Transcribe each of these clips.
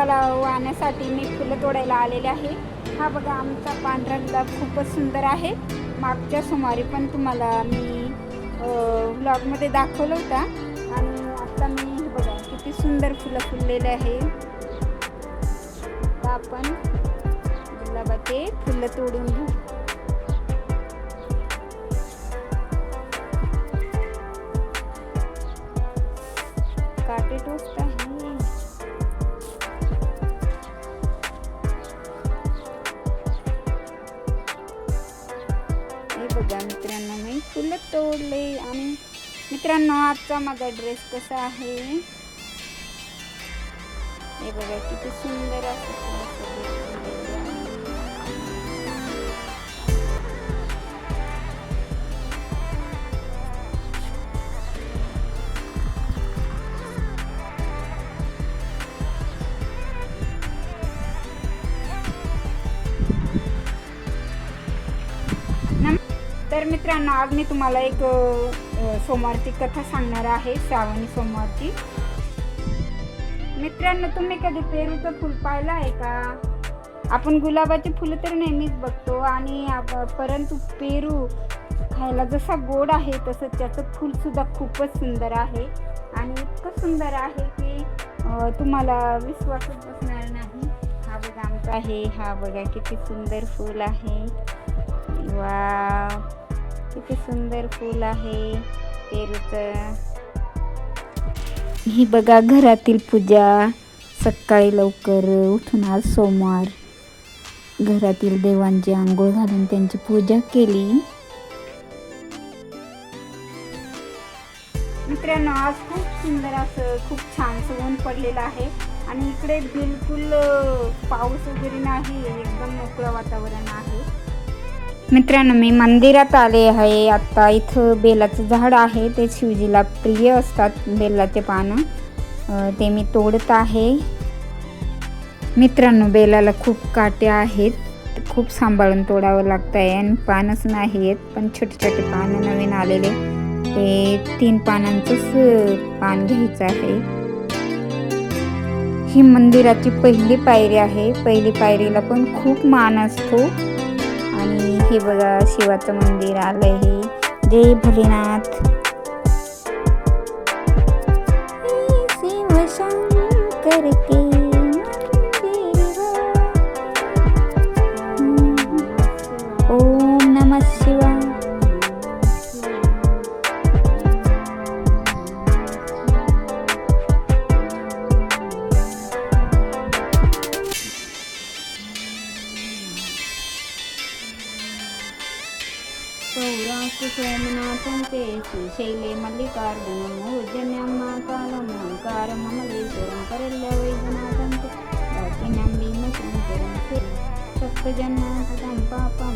गुलाबाला वाहण्यासाठी मी फुलं तोडायला आलेले आहे। हा बघा आमचा पांढरा गुलाब खूपच सुंदर आहे। मागच्या सोमवारी पण तुम्हाला मी व्लॉगमध्ये दाखवलं होता आणि आता मी बघा किती सुंदर फुलं फुललेले आहे। आता आपण गुलाबाचे फुलं तोडून घेऊ। काटे टोचत आहे। हे बघा मित्रांनो मी फुलं तोडले आणि मित्रांनो आजचा माझा ड्रेस कसा आहे हे बघा किती सुंदर असं तर मित्रांनो आज मी तुम्हाला एक सोमवारची कथा सांगणार आहे, श्रावणी सोमवारची। मित्रांनो तुम्ही कधी पेरूचं फुल पाहिलं आहे का? आपण गुलाबाची फुलं तर नेहमीच बघतो आणि परंतु पेरू खायला जसा गोड आहे तसं त्याचं फुल सुद्धा खूपच सुंदर आहे आणि इतकं सुंदर आहे की तुम्हाला विश्वासच बसणार नाही। हा बघा आमचा आहे, हा बघा किती सुंदर फूल आहे। वाव किती सुंदर फूल आहे पेरूचं। ही बघा घरातील पूजा, सकाळी लवकर उठून आज सोमवार घरातील देवांची आंघोळ घालून त्यांची पूजा केली। मित्रांनो आज खूप सुंदर असं खूप छान ऊन पडलेलं आहे आणि इकडे बिलकुल पाऊस वगैरे नाही, एकदम मोकळं वातावरण आहे। मित्रांनो मी मंदिरात आले आहे आता। इथं बेलाचं झाड आहे, ते शिवजीला प्रिय असतात बेलाचे पानं, ते मी तोडत आहे। मित्रांनो बेलाला खूप काटे आहेत, खूप सांभाळून तोडावं लागतं आहे आणि पानच नाही आहेत, पण छोटे छोटे पानं नवीन आलेले ते 3 पानांचंच पान घ्यायचं आहे। ही मंदिराची पहिली पायरी आहे, पहिली पायरीला पण खूप मान असतो आणि हे बघा शिवाचं मंदिर आलंय हे। जय भोलेनाथ। शिव शंकर के ओम नमः शिवाय। सोमनाथं ते श्रीशैले मल्लिकार्जुनं मोर्जन्यं महाकालं महाकारं ममलेश्वरं करल्यवैद्यनाथं दाक्षिण्यां भीमशङ्करं सप्तजन्माकृतं पापं।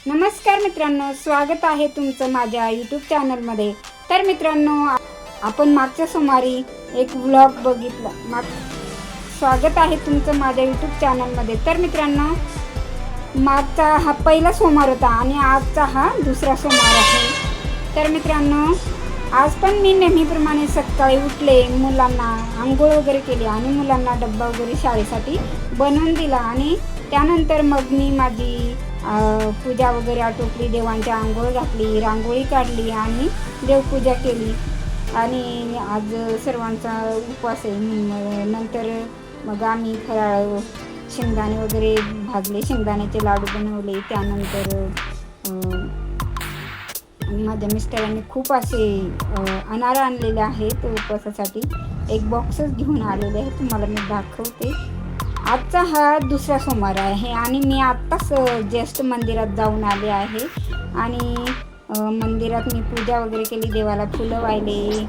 नमस्कार मित्रांनो, स्वागत आहे तुमचं माझ्या यूट्यूब चॅनलमध्ये। तर मित्रांनो आपण मागच्या सोमवारी एक व्लॉग बघितला। स्वागत आहे तुमचं माझ्या यूट्यूब चॅनलमध्ये। तर मित्रांनो मागचा हा पहिला सोमवार होता आणि आजचा हा दुसरा सोमवार आहे। तर मित्रांनो आज पण मी नेहमीप्रमाणे सकाळी उठले, मुलांना आंघोळ वगैरे केली आणि मुलांना डब्बा वगैरे शाळेसाठी बनवून दिला आणि त्यानंतर मग मी माझी पूजा वगैरे आटोपली, देवांची आंघोळ घातली, रांगोळी काढली आणि देवपूजा केली आणि आज सर्वांचा उपवास आहे। नंतर मग आम्ही फराळ शेंगदाणे वगैरे भाजले, शेंगदाण्याचे लाडू बनवले, त्यानंतर माझ्या मिस्टरांनी खूप असे अनार आणलेले आहेत उपवासासाठी. एक बॉक्सच घेऊन आलेले आहे, तुम्हाला मी दाखवते. आजचा हा दुसरा सोमवार आहे आणि मी आत्ताच जस्ट मंदिरात जाऊन आले आहे. आणि मंदिरात मी पूजा वगैरे केली, देवाला फुलं वाहिले.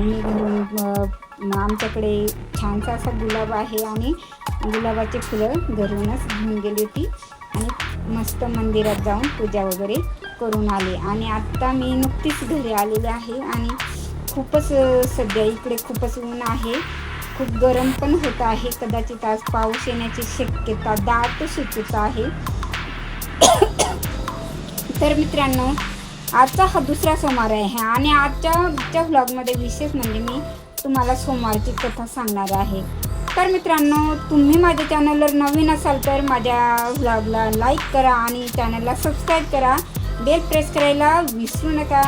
मी घरून आमच्याकडे छानसा असा गुलाब आहे आणि गुलाबाचे फुलं घरूनच घेऊन गेली होती आणि मस्त मंदिरात जाऊन पूजा वगैरे करून आले. आणि आत्ता मी नुकतीच घरी आलेले आहे आणि खूपच सध्या इकडे खूपच ऊन आहे, खूप गरम पण होत आहे. कदाचित आज पाऊस येण्याची शक्यता, दाट शक्यता आहे. तर मित्रांनो, आजचा हा दुसरा सोमवार आहे आणि आजच्या व्लॉगमध्ये विशेष म्हणजे मी तुम्हाला सोमवारची कथा सांगणार आहे. तर मित्रांनो, तुम्ही माझ्या चॅनलवर नवीन असाल तर माझ्या व्लॉगला लाईक करा आणि चॅनलला सबस्क्राईब करा, बेल प्रेस करायला विसरू नका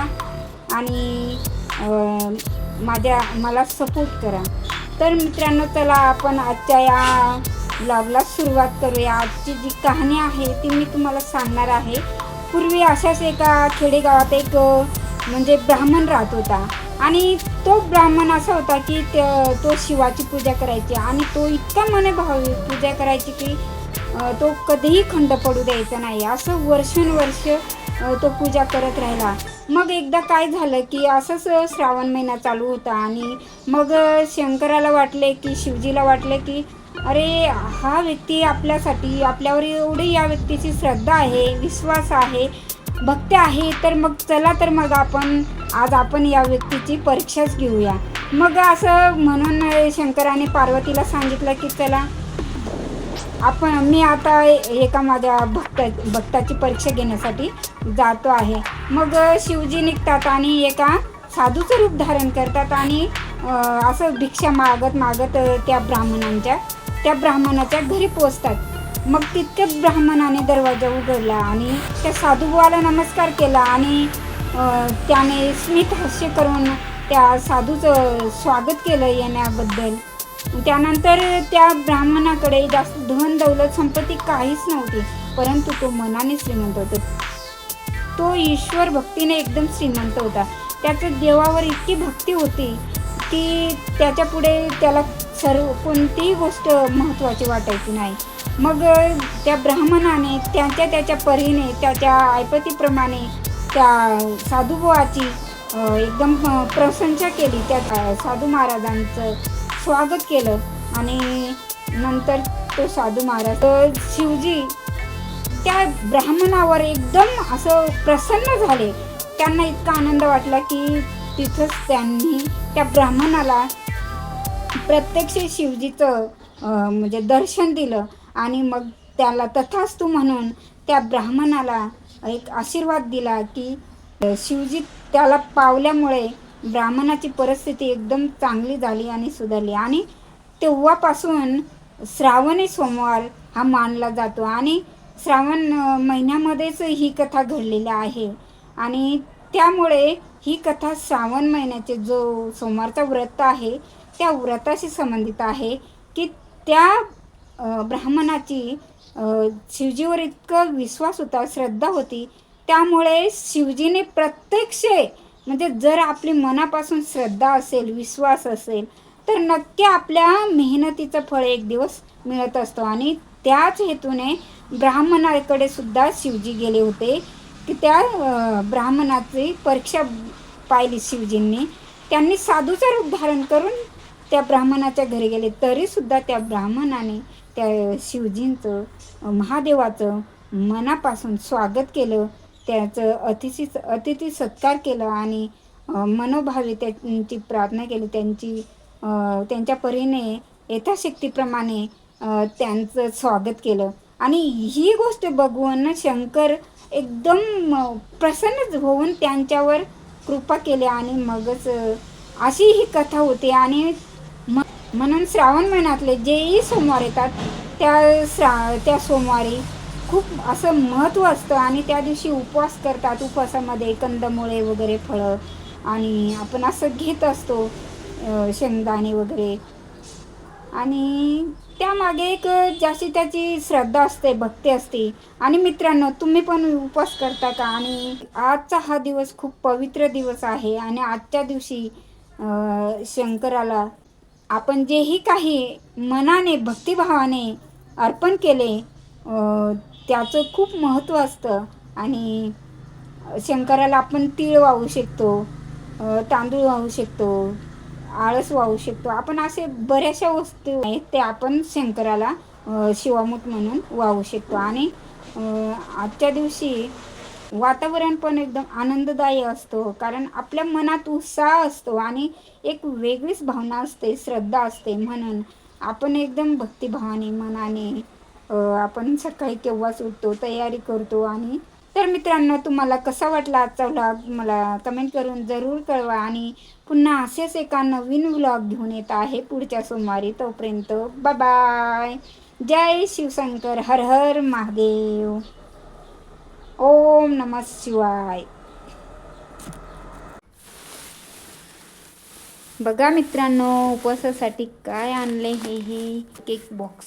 आणि मला सपोर्ट करा. तर मित्रांनो, चला आपण आजच्या या व्लॉगला सुरुवात करूया. आजची जी कहाणी आहे ती मी तुम्हाला सांगणार आहे. पूर्वी अशाच एका खेडेगावात एक म्हणजे ब्राह्मण राहत होता आणि तो ब्राह्मण असा होता की तो शिवाची पूजा करायची आणि तो इतका मनभावी पूजा करायची की तो कधीही खंड पडू द्यायचा नाही. असं वर्षानुवर्ष तो पूजा करत राहिला. मग एकदा काय झालं की असंच श्रावण महिना चालू होता आणि मग शंकराला वाटले की शिवजीला वाटले की अरे, हा व्यक्ती आपल्यासाठी, आपल्यावर एवढी या व्यक्तीची श्रद्धा आहे, विश्वास आहे, भक्ती आहे, तर मग चला तर मग आज आपण या व्यक्तीची परीक्षाच घेऊया. मग असं म्हणून शंकराने पार्वतीला सांगितलं की चला मी आता एका माझ्या भक्ताची परीक्षा घेण्यासाठी जातो आहे. मग शिवजी निघतात आणि एका साधूचं रूप धारण करतात आणि असं भिक्षा मागत त्या ब्राह्मणाच्या घरी पोचतात. मग तितक्याच ब्राह्मणाने दरवाजा उघडला आणि त्या साधूबाला नमस्कार केला आणि त्याने स्मित हास्य करून त्या साधूचं स्वागत केलं येण्याबद्दल. त्यानंतर त्या ब्राह्मणाकडे जास्त धन दौलत संपत्ती काहीच नव्हती, परंतु तो मनाने श्रीमंत होता. तो ईश्वर भक्तीने एकदम श्रीमंत होता. त्याचं देवावर इतकी भक्ती होती की त्याच्या पुढे त्याला कोणतीही गोष्ट महत्त्वाची वाटायची नाही. मग त्या ब्राह्मणाने त्याच्या परीने, त्याच्या ऐपतीप्रमाणे त्या साधूबुवाची एकदम प्रशंसा केली. त्या साधू महाराजांचं स्वागत केलं आणि नंतर तो साधू महाराज शिवजी त्या ब्राह्मणावर एकदम असं प्रसन्न झाले. त्यांना इतका आनंद वाटला की तिथंच त्यांनी त्या ब्राह्मणाला प्रत्यक्ष शिवजीचं म्हणजे दर्शन दिलं आणि मग त्याला तथास्तु म्हणून त्या ब्राह्मणाला एक आशीर्वाद दिला की शिवजी त्याला पावल्यामुळे ब्राह्मणाची परिस्थिती एकदम चांगली झाली आणि सुधारली. आणि तेव्हापासून श्रावणी सोमवार हा मानला जातो आणि श्रावण महिन्यामध्येच ही कथा घडलेली आहे. आणि त्यामुळे ही कथा श्रावण महिन्याचे जो सोमवारचा व्रत आहे त्या व्रताशी संबंधित आहे की त्या ब्राह्मणाची शिवजीवर इतका विश्वास होता, श्रद्धा होती, त्यामुळे शिवजीने प्रत्यक्ष म्हणजे जर आपली मनापासून श्रद्धा असेल, विश्वास असेल तर नक्की आपल्या मेहनतीचं फळ एक दिवस मिळत असतो. आणि त्याच हेतूने ब्राह्मणाकडे सुद्धा शिवजी गेले होते की त्या ब्राह्मणाची परीक्षा पाहिली शिवजींनी. त्यांनी साधूचं रूप धारण करून त्या ब्राह्मणाच्या घरी गेले, तरीसुद्धा त्या ब्राह्मणाने त्या शिवजींचं, महादेवाचं मनापासून स्वागत केलं, त्याचं अतिथी सत्कार केला आणि मनोभावे त्यांची प्रार्थना केली. त्यांच्या परीने यथाशक्तीप्रमाणे त्यांचं स्वागत केलं. आणि ही गोष्ट बघून शंकर एकदम प्रसन्न होऊन त्यांच्यावर कृपा केली आणि मगच अशी ही कथा होते. आणि म्हणून श्रावण महिन्यातले जेही सोमवार येतात त्या सोमवारी खूप असं महत्त्व असतं आणि त्या दिवशी उपवास करतात. उपवासामध्ये कंदमुळे वगैरे फळं आणि आपण असं घेत असतो, शेंगदाणे वगैरे. आणि त्यामागे एक जास्ती त्याची श्रद्धा असते, भक्ती असते. आणि मित्रांनो, तुम्ही पण उपवास करता का? आणि आजचा हा दिवस खूप पवित्र दिवस आहे आणि आजच्या दिवशी शंकराला आपण जेही काही मनाने भक्तिभावाने अर्पण केले, त्याचं खूप महत्त्व असतं. आणि शंकराला आपण तीळ वाहू शकतो, तांदूळ वाहू शकतो, आळस वाहू शकतो. आपण असे बऱ्याचशा वस्तू आहेत ते आपण शंकराला शिवामूठ म्हणून वाहू शकतो. आणि आजच्या दिवशी वातावरण पण एकदम आनंददायी असतो, कारण आपल्या मनात उत्साह असतो आणि एक वेगळीच भावना असते, श्रद्धा असते. म्हणून आपण एकदम भक्तिभावाने मनाने आपण सकाळी केव्हाच उठतो, तयारी करतो. आणि तर मित्रांनो, तुम्हाला कसा वाटला आजचा व्लॉग मला कमेंट करून जरूर कळवा. आणि पुन्हा असेच एका नवीन व्लॉग घेऊन येत आहे पुढच्या सोमवारी. तोपर्यंत बाय बाय. जय शिवशंकर, हर हर महादेव, ओम नमः शिवाय. बघा मित्रांनो, उपवासासाठी काय आणले हे केक बॉक्स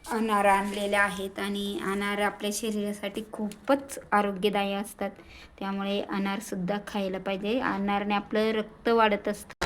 अनार आणलेले आहेत. आणि अनार आपल्या शरीरासाठी खूपच आरोग्यदायी असतात, त्यामुळे अनारसुद्धा खायला पाहिजे. अनारने आपलं रक्त वाढत असतं.